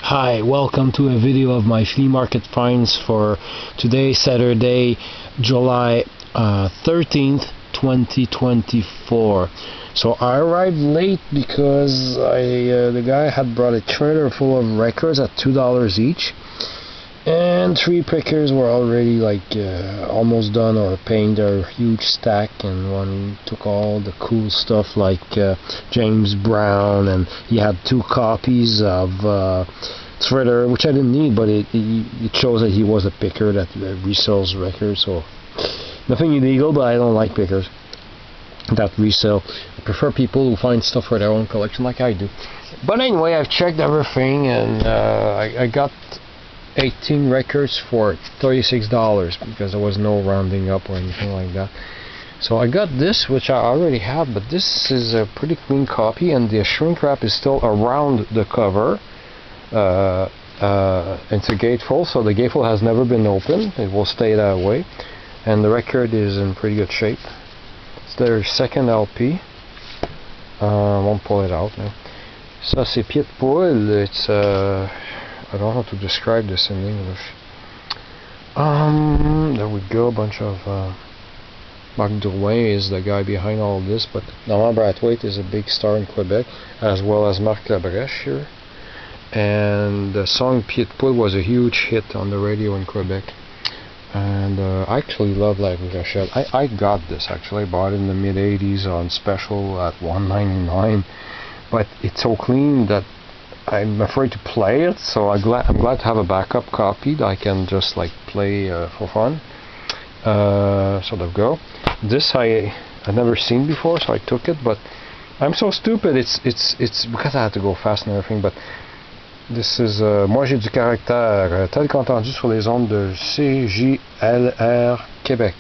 Hi, welcome to a video of my flea market finds for today, Saturday, July 13th, 2024. So I arrived late because the guy had brought a trailer full of records at $2 each, and 3 pickers were already almost done or paying their huge stack, and one took all the cool stuff like James Brown, and he had 2 copies of Thriller, which I didn't need, but it shows that he was a picker that resells records. So nothing illegal, but I don't like pickers that resell. I prefer people who find stuff for their own collection like I do. But anyway, I've checked everything, and I got 18 records for $36 because there was no rounding up or anything like that. So I got this, which I already have, but this is a pretty clean copy, and the shrink wrap is still around the cover. It's a gatefold, so the gatefold has never been opened. It will stay that way, and the record is in pretty good shape. It's their second LP. I won't pull it out now. Ça c'est pied de poule. It's I don't know how to describe this in English. There we go, a bunch of Marc Drouin is the guy behind all this, but Normand Brathwaite is a big star in Quebec, as well as Marc Labrèche here. And the song Pied de Poule was a huge hit on the radio in Quebec. And I actually love La Rochelle. I got this actually. I bought it in the mid-80s on special at $1.99, but it's so clean that I'm afraid to play it, so I'm glad to have a backup copy that I can just play for fun. So there we go. This I've never seen before, so I took it, but I'm so stupid. It's because I had to go fast and everything. But this is Moi j'ai du caractère, tel qu'entendu sur les ondes de CJLR Québec.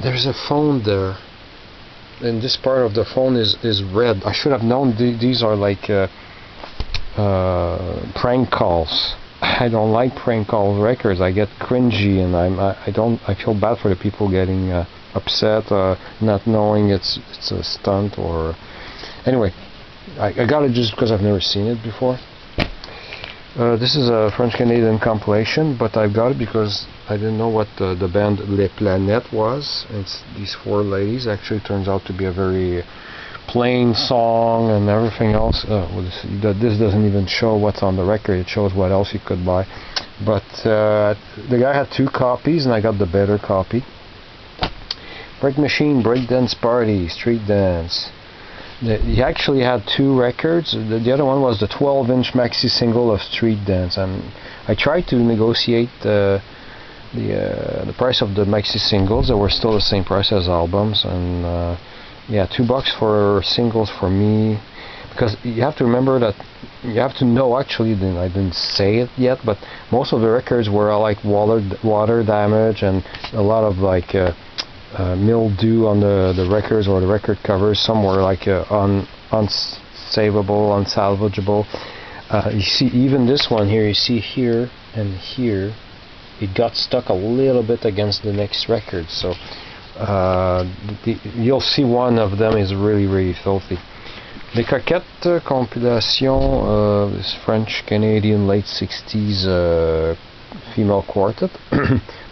There's a phone there, and this part of the phone is red. I should have known these are prank calls. I don't like prank call records. I get cringy, and I feel bad for the people getting upset, not knowing it's a stunt or anyway. I got it just because I've never seen it before. This is a French-Canadian compilation, but I've got it because I didn't know what the band Les Planètes was. It's these 4 ladies. Actually, it turns out to be a very plain song and everything else. This doesn't even show what's on the record. It shows what else you could buy. But the guy had 2 copies, and I got the better copy. Break Machine, Break Dance Party, Street Dance. He actually had 2 records. The other one was the 12-inch maxi single of Street Dance, and I tried to negotiate the price of the maxi singles. They were still the same price as albums, and yeah, $2 for singles for me, because you have to remember that you have to know. Actually, I didn't say it yet, but most of the records were water damage and a lot of mildew on the records or the record covers. Some were unsavable, unsalvageable. You see, even this one here, you see here and here, it got stuck a little bit against the next record. So you'll see one of them is really filthy. Les Coquettes compilation, this French-Canadian late 60s female quartet,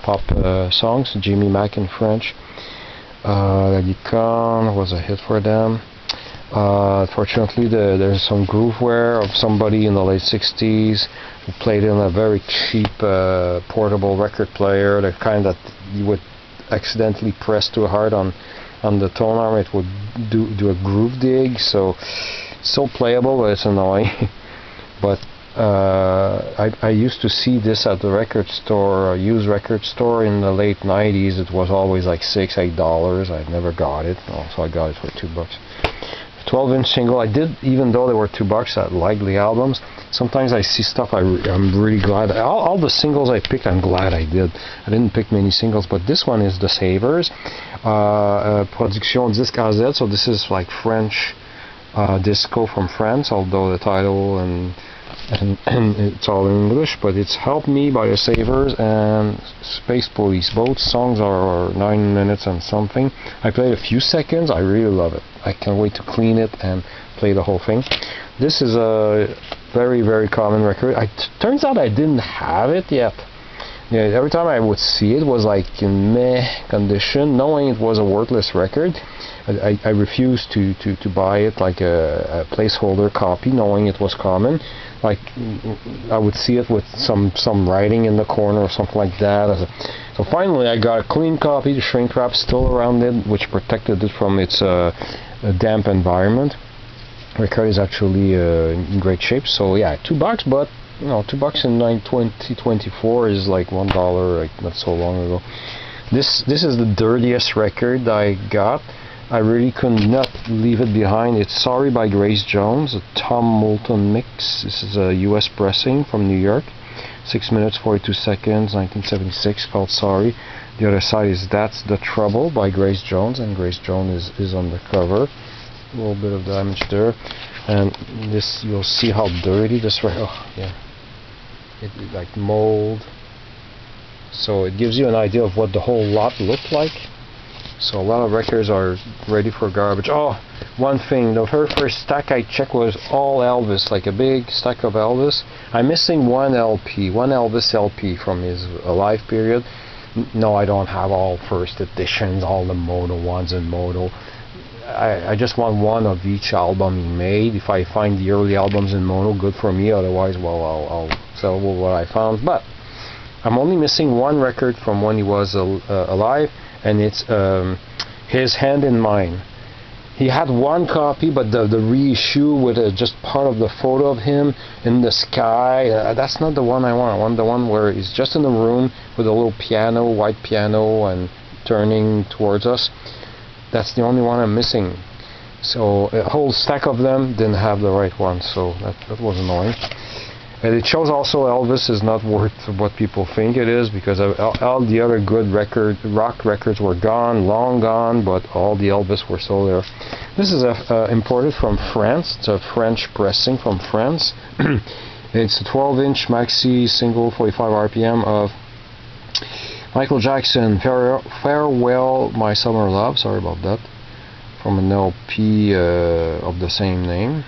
pop songs, Jamie Mack in French. La Licorne was a hit for them. Fortunately, there's some grooveware of somebody in the late 60s who played in a very cheap portable record player, the kind that you would accidentally press too hard on the tone arm. It would do a groove dig, so playable, but it's annoying. But I used to see this at the record store, a used record store in the late 90s. It was always $6-8. I never got it, so I got it for $2. 12-inch single. I did, even though they were $2. I like the albums. Sometimes I see stuff I'm really glad. All the singles I picked, I'm glad I did. I didn't pick many singles, but this one is The Savers, Production Disque AZ. So this is French disco from France, although the title and it's all in English. But it's Help Me by The Savers and Space Police. Both songs are 9 minutes and something. I played a few seconds. I really love it. I can't wait to clean it and play the whole thing. This is a very, very common record. Turns out I didn't have it yet. Yeah, every time I would see it was like in meh condition, knowing it was a worthless record. I refused to buy it like a placeholder copy, knowing it was common. Like I would see it with some writing in the corner or something like that. So finally I got a clean copy, the shrink wrap still around it, which protected it from its damp environment. The record is actually in great shape. So yeah, $2, but you know, $2 in 2024 is like $1 like not so long ago. This is the dirtiest record I got. I really could not leave it behind. It's Sorry by Grace Jones, a Tom Moulton mix. This is a US pressing from New York. 6 minutes 42 seconds, 1976, called Sorry. The other side is That's the Trouble by Grace Jones, and Grace Jones is on the cover. A little bit of damage there, and this, you'll see how dirty this record. Oh yeah, it like mold. So it gives you an idea of what the whole lot looked like. So a lot of records are ready for garbage. Oh, one thing, the very first stack I checked was all Elvis, like a big stack of Elvis. I'm missing one LP, one Elvis LP from his live period. No, I don't have all first editions, all the Moto ones and Moto. I just want one of each album he made. If I find the early albums in Mono, good for me. Otherwise, well, I'll sell what I found. But I'm only missing one record from when he was alive, and it's His Hand in Mine. He had one copy, but the reissue with just part of the photo of him in the sky, that's not the one I want. I want the one where he's just in the room with a little piano, white piano, and turning towards us. That's the only one I'm missing. So a whole stack of them didn't have the right one, so that was annoying. And it shows also Elvis is not worth what people think it is, because all the other good rock records were gone, long gone, but all the Elvis were still there. This is imported from France. It's a French pressing from France. It's a 12-inch maxi single, 45 RPM of Michael Jackson, Farewell My Summer Love, sorry about that, from an LP of the same name.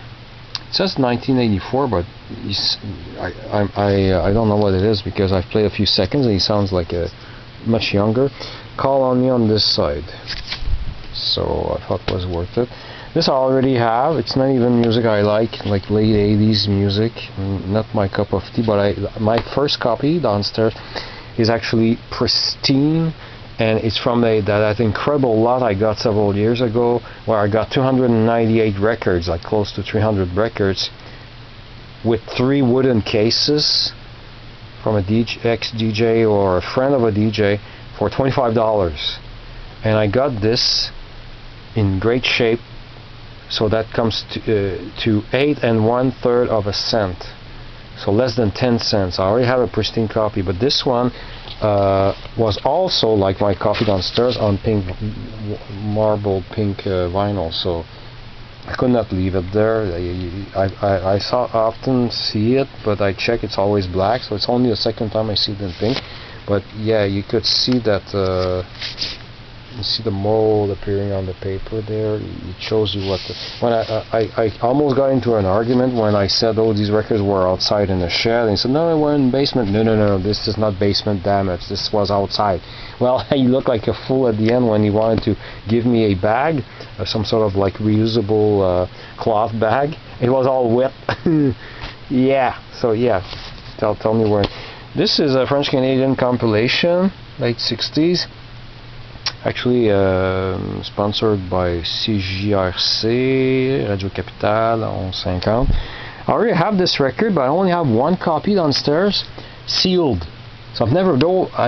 It says 1984, but I don't know what it is, because I've played a few seconds and he sounds like much younger. Call on Me on this side. So I thought it was worth it. This I already have. It's not even music I like late 80s music. Not my cup of tea, but my first copy downstairs is actually pristine, and it's from that incredible lot I got several years ago, where I got 298 records, like close to 300 records, with 3 wooden cases from a ex-DJ or a friend of a DJ for $25. And I got this in great shape, so that comes to 8 1/3 of a cent. So less than 10 cents. I already have a pristine copy, but this one was also, like my copy downstairs, on pink, marble pink vinyl. So I could not leave it there. I often see it, but I check, it's always black. So it's only the second time I see it in pink. But yeah, you could see that. You see the mold appearing on the paper there. It shows you what when I almost got into an argument when I said, oh, these records were outside in a shed, and he said, no, they were in the basement. No, this is not basement damage, this was outside. Well, he looked like a fool at the end when he wanted to give me a bag, some sort of like reusable cloth bag. It was all wet. Yeah, so yeah, tell me where. This is a French-Canadian compilation, late 60s. Actually sponsored by CJRC, Radio-Capitale, 1150. I already have this record, but I only have one copy downstairs, sealed. So I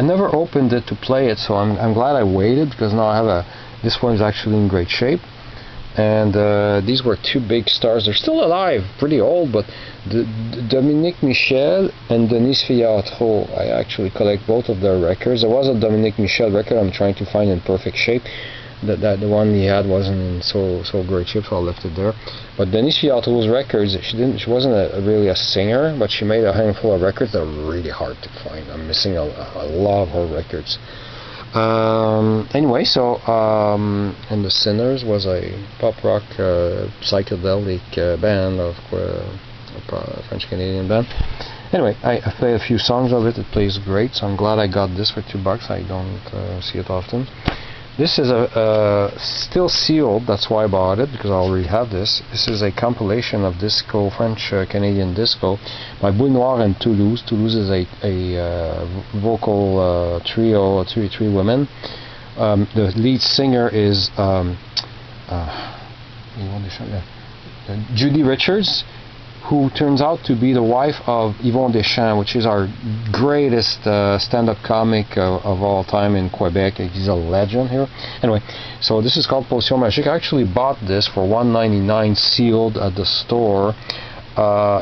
never opened it to play it, so I'm glad I waited, because now I have this one is actually in great shape. And these were 2 big stars. They're still alive, pretty old, but Dominique Michel and Denis Fiatro. I actually collect both of their records. There was a Dominique Michel record I'm trying to find in perfect shape. The one he had wasn't in so great shape, so I left it there. But Denis Fiatro's records, she wasn't really a singer, but she made a handful of records that are really hard to find. I'm missing a lot of her records. Anyway, so and the Sinners was a pop rock psychedelic band of French-Canadian band. Anyway, I played a few songs of it. It plays great, so I'm glad I got this for $2. I don't see it often. This is still sealed, that's why I bought it, because I already have this. This is a compilation of disco, French-Canadian disco, by Boule Noire and Toulouse. Toulouse is a vocal trio, three women. The lead singer is Judy Richards, who turns out to be the wife of Yvon Deschamps, which is our greatest stand-up comic of all time in Quebec. He's a legend here. Anyway, so this is called Potion Magique. I actually bought this for $1.99 sealed at the store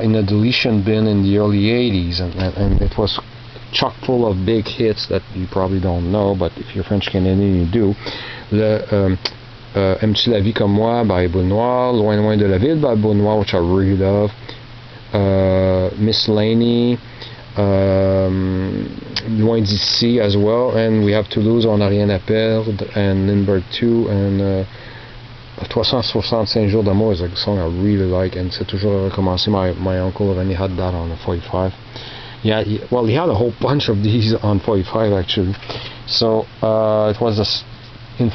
in a deletion bin in the early 80s, and it was chock full of big hits that you probably don't know, but if you're French-Canadian, you do. Aimes-tu la vie comme moi by Boule Noire, Loin Loin de la Ville by Boule Noire, which I really love, Miss Laney, Loin d'ici as well, and we have Toulouse, On n'a rien à perdre, and Lindbergh 2, and 365 jours d'amour is a song I really like, and c'est toujours recommencer. My uncle René had that on a 45. Yeah, he had a whole bunch of these on 45 actually. So it was in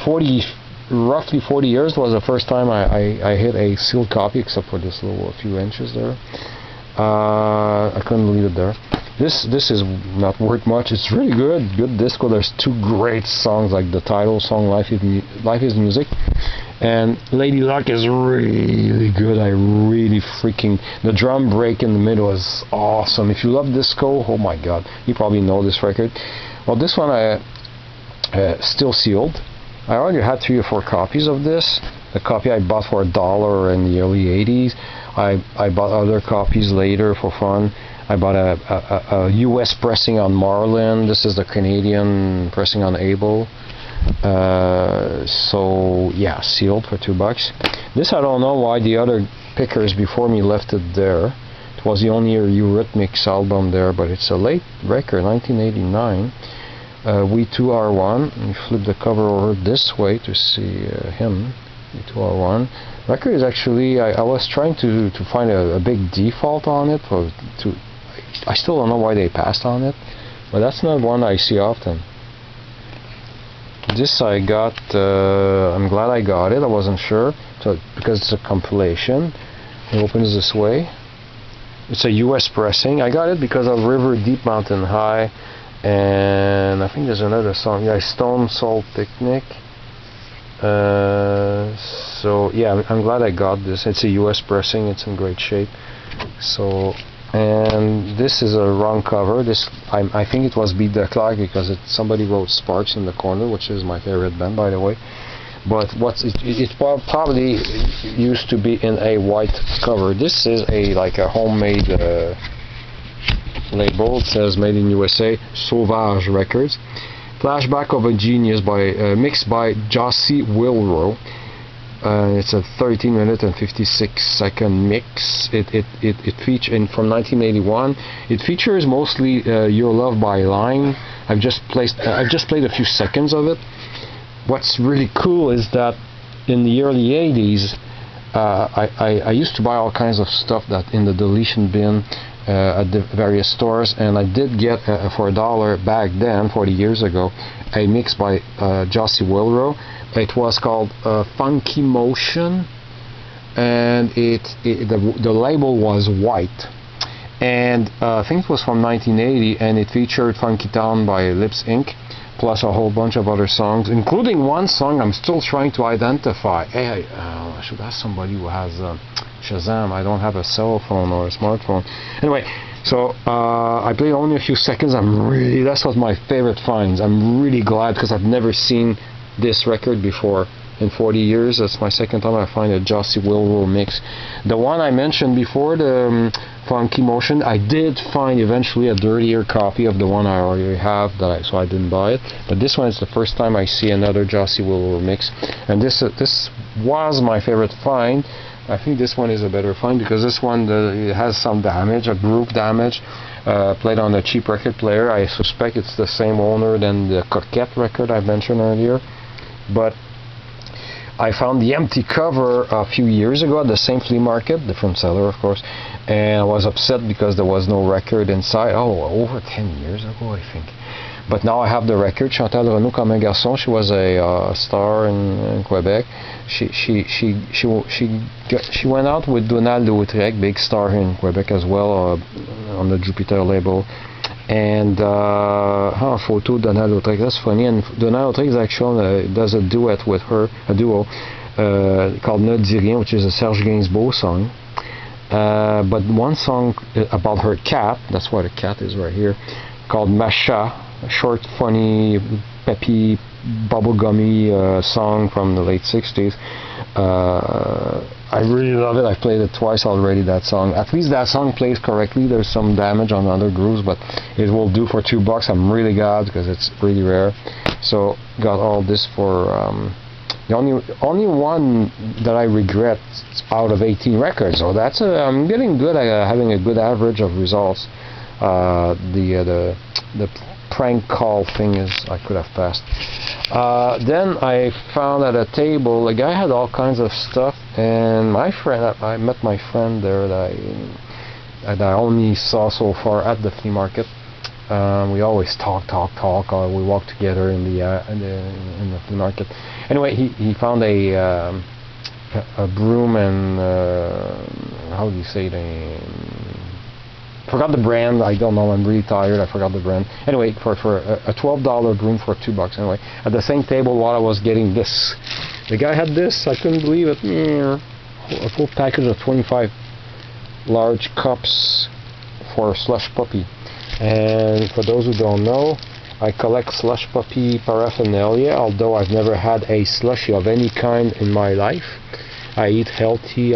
roughly 40 years was the first time I hit a sealed copy, except for this little few inches there. I couldn't leave it there. This is not worth much. It's really good disco. There's two great songs, like the title song Life is Music, and Lady Luck is really good. The drum break in the middle is awesome. If you love disco, oh my god, you probably know this record. Well, this one I still sealed. I already had 3 or 4 copies of this. The copy I bought for $1 in the early 80s. I bought other copies later for fun. I bought a US pressing on Marlin. This is the Canadian pressing on Able. So yeah, sealed for $2. This I don't know why the other pickers before me left it there. It was the only Eurythmics album there, but it's a late record, 1989. We2R1. You flip the cover over this way to see him. We2R1. Record is actually, I was trying to find a big default on it. I still don't know why they passed on it, but that's not one I see often. This I got, I'm glad I got it. I wasn't sure, because it's a compilation. It opens this way. It's a US pressing. I got it because of River Deep Mountain High. And I think there's another song, Stone Soul Picnic. So yeah, I'm glad I got this. It's a US pressing. It's in great shape. So, and this is a wrong cover. I think it was Beat the Clock, because somebody wrote Sparks in the corner, which is my favorite band, by the way. But it probably used to be in a white cover. This is like a homemade label. It says Made in USA, Sauvage Records. Flashback of a Genius mixed by Jossie Wilrow. It's a 13-minute and 56-second mix. It features from 1981. It features mostly Your Love by Line. I've just played a few seconds of it. What's really cool is that in the early 80s, I used to buy all kinds of stuff that in the deletion bin at the various stores, and I did get for $1 back then, 40 years ago, a mix by Jossie Wilrow. It was called Funky Motion, and the label was white, and I think it was from 1980, and it featured Funky Town by Lips Inc., plus a whole bunch of other songs, including one song I'm still trying to identify. Hey, I should ask somebody who has Shazam. I don't have a cell phone or a smartphone. Anyway, so I played only a few seconds. That's one of my favorite finds. I'm really glad, because I've never seen this record before in 40 years. That's my second time I find a Jossie Wilrow mix. The one I mentioned before, the Funky Motion, I did find eventually a dirtier copy of the one I already have, so I didn't buy it. But this one is the first time I see another Jossie Wilrow mix, and this was my favorite find. I think this one is a better find, because this one it has some damage, a groove damage, played on a cheap record player. I suspect it's the same owner than the Coquette record I mentioned earlier. But I found the empty cover a few years ago at the same flea market, different seller of course, and I was upset because there was no record inside. Oh, over 10 years ago, I think. But now I have the record. Chantal Renaud, Comme un garçon. She was a star in Quebec. She went out with Donald Lautrec, big star here in Quebec as well, on the Jupiter label. And photo Donald Lautrec. That's funny. And Donald Lautrec actually does a duet with her, a duo called Ne dis rien, which is a Serge Gainsbourg song. But one song about her cat. That's why the cat is right here, called Masha. A short, funny, peppy, bubblegummy song from the late 60s. I really love it. I've played it twice already, that song. At least that song plays correctly. There's some damage on other grooves, but it will do for $2. I'm really glad because it's really rare. So got all this for the only one that I regret out of 18 records. So that's I'm getting good at having a good average of results. The prank call thing is I could have passed. Then I found at a table a guy had all kinds of stuff, and I met my friend there that I only saw so far at the flea market. We always talk. We walk together in the flea market. Anyway, he found a broom and how do you say it? Forgot the brand. I don't know. I'm really tired. I forgot the brand. Anyway, for a $12 broom for $2. Anyway, at the same table while I was getting this, the guy had this. I couldn't believe it. A full package of 25 large cups for Slush Puppy. And for those who don't know, I collect Slush Puppy paraphernalia. Although I've never had a slushie of any kind in my life. I eat healthy.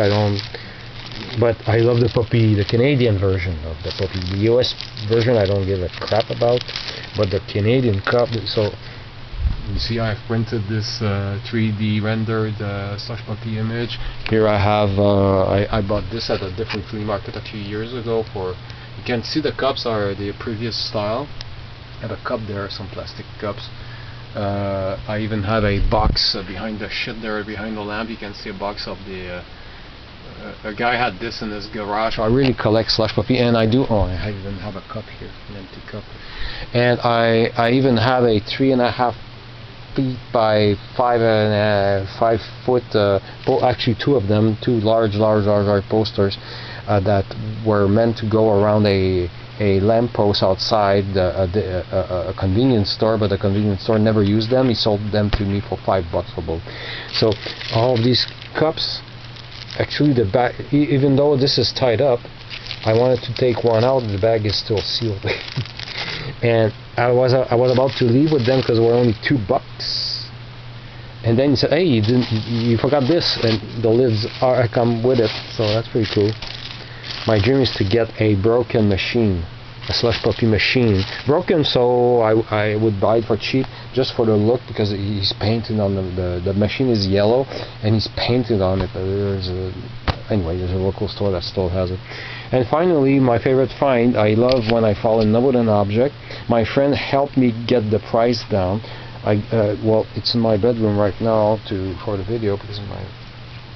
But I love the puppy, the Canadian version of the puppy. The US version I don't give a crap about, but the Canadian cup. So you see, I've printed this 3D rendered Slush Puppy image. Here I have. I bought this at a different flea market a few years ago. You can see the cups are the previous style. I have a cup there, some plastic cups. I even have a box behind the shit there, behind the lamp. You can see a box of the. A guy had this in his garage. I really collect Slush Puppy, and I even have a cup here, an empty cup. And I even have a 3.5 feet by 5 foot. Actually, two of them, two large posters that were meant to go around a lamppost outside a convenience store, but the convenience store never used them. He sold them to me for $5 for both. So all of these cups. Actually, the bag, even though this is tied up, I wanted to take one out. The bag is still sealed, and I was about to leave with them because they were only $2. And then he said, "Hey, you forgot this," and the lids come with it. So that's pretty cool. My dream is to get a broken machine, a Slush Puppy machine, broken. So I would buy it for cheap, just for the look, because he's painted on the machine is yellow and he's painted on it. There's a local store that still has it. And finally, my favorite find. I love when I fall in love with an object. My friend helped me get the price down. Well, it's in my bedroom right now for the video because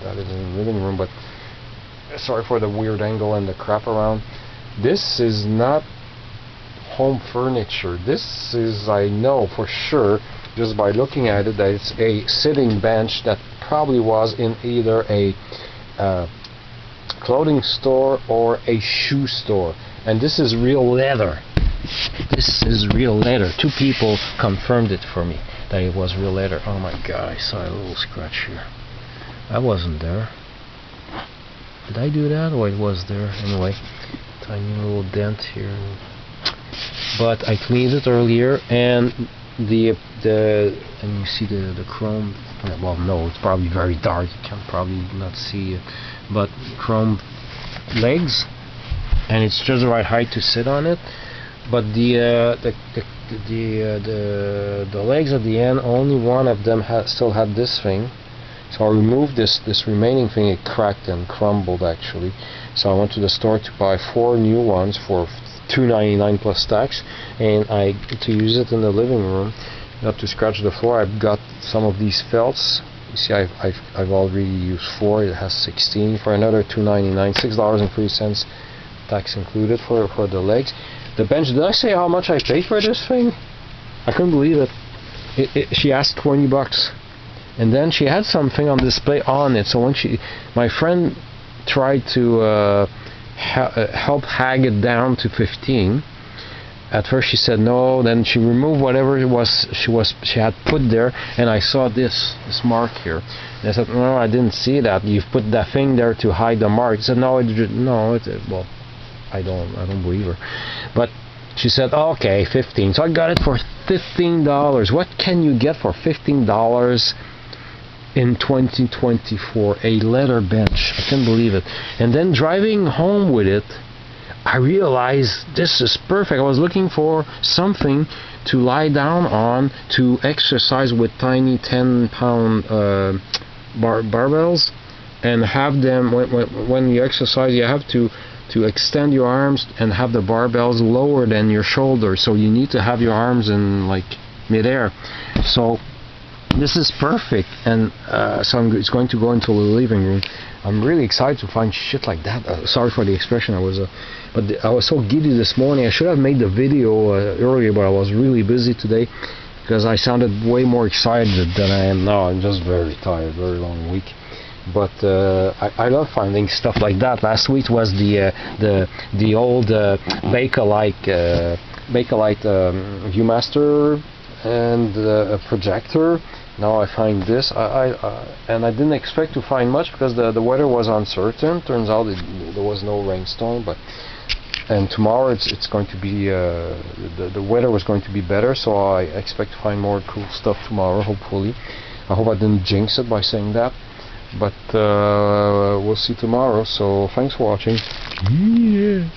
that is in the living room. But sorry for the weird angle and the crap around. This is not home furniture. This is, I know for sure, just by looking at it, that it's a sitting bench that probably was in either a clothing store or a shoe store. And this is real leather. This is real leather. 2 people confirmed it for me that it was real leather. Oh my god, I saw a little scratch here. I wasn't there. Did I do that? Oh, it was there. Anyway, tiny little dent here. But I cleaned it earlier, and and you see the chrome. Well, no, it's probably very dark. You can probably not see it, but chrome legs, and it's just the right height to sit on it. But the legs at the end, only one of them still had this thing. So I removed this remaining thing. It cracked and crumbled actually. So I went to the store to buy 4 new ones for $2.99 plus tax, and to use it in the living room, not to scratch the floor. I've got some of these felts You see, I've already used 4. It has 16 for another $2.99, $6.03 tax included for the legs. The bench. Did I say how much I paid for this thing? I couldn't believe it. She asked $20, and then she had something on display on it. So when my friend tried to help hag it down to 15. At first she said no, then she removed whatever it was she had put there, and I saw this mark here. And I said, no, I didn't see that. You've put that thing there to hide the mark. She said, no, well, I don't believe her. But she said, okay, 15. So I got it for $15. What can you get for $15 in 2024? A leather bench. I can't believe it. And then driving home with it, I realized this is perfect. I was looking for something to lie down on to exercise with tiny 10-pound barbells, and have them when you exercise. You have to extend your arms and have the barbells lower than your shoulders. So you need to have your arms in like midair. So this is perfect, and so it's going to go into the living room. I'm really excited to find shit like that. Sorry for the expression. I was so giddy this morning. I should have made the video earlier, but I was really busy today because I sounded way more excited than I am now. I'm just very tired. Very long week. But I love finding stuff like that. Last week was the old Bakelite Viewmaster and a projector. Now I find this, and I didn't expect to find much because the weather was uncertain. Turns out there was no rainstorm, and tomorrow it's going to be the weather was going to be better, so I expect to find more cool stuff tomorrow. Hopefully, I hope I didn't jinx it by saying that, but we'll see tomorrow. So thanks for watching. Yeah.